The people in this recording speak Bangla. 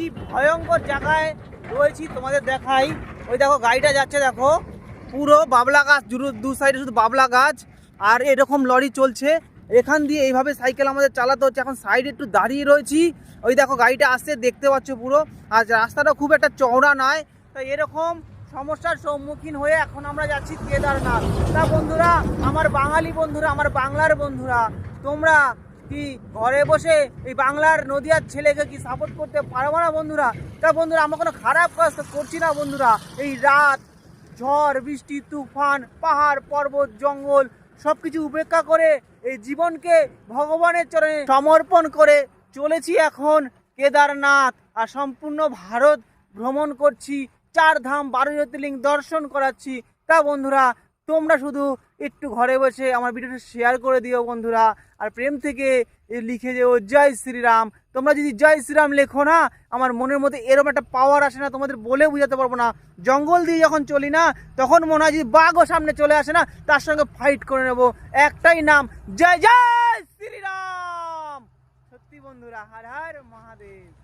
কি ভয়ঙ্কর জায়গায় রয়েছি তোমাদের দেখাই। ওই দেখো গাড়িটা যাচ্ছে, দেখো পুরো বাবলা গাছ, দু সাইডে শুধু বাবলা গাছ, আর এরকম লরি চলছে। এখান দিয়ে এইভাবে সাইকেল আমাদের চালাতে হচ্ছে। এখন সাইডে একটু দাঁড়িয়ে রয়েছি, ওই দেখো গাড়িটা আসছে, দেখতে পাচ্ছ পুরো। আর রাস্তাটা খুব একটা চওড়া নয়, তাই এরকম সমস্যার সম্মুখীন হয়ে এখন আমরা যাচ্ছি কেদারনাথ। তা বন্ধুরা, আমার বাঙালি বন্ধুরা, আমার বাংলার বন্ধুরা, তোমরা কি ঘরে বসে এই বাংলার নদিয়ার ছেলেকে কি সাপোর্ট করতে পারবো না বন্ধুরা? তা বন্ধুরা, আমরা কোনো খারাপ কাজ তো করছি না বন্ধুরা। এই রাত, ঝড় বৃষ্টি, তুফান, পাহাড় পর্বত জঙ্গল সব কিছু উপেক্ষা করে এই জীবনকে ভগবানের চরণে সমর্পণ করে চলেছি এখন কেদারনাথ। আর সম্পূর্ণ ভারত ভ্রমণ করছি, 4 ধাম 12 জ্যোতির্লিঙ্গ দর্শন করাচ্ছি। তা বন্ধুরা, তোমরা শুধু একটু ঘরে বসে আমার ভিডিওটা শেয়ার করে দিও বন্ধুরা, আর প্রেম থেকে লিখে যেও জয় শ্রীরাম। তোমরা যদি জয় শ্রীরাম লেখো না, আমার মনের মধ্যে এরকম একটা পাওয়ার আসে না, তোমাদের বলে বোঝাতে পারবো না। জঙ্গল দিয়ে যখন চলি না, তখন মনে হয় যদি বাঘও সামনে চলে আসে না, তার সঙ্গে ফাইট করে নেব। একটাই নাম, জয় জয় শ্রীরাম। সত্যি বন্ধুরা, হর হর মহাদেব।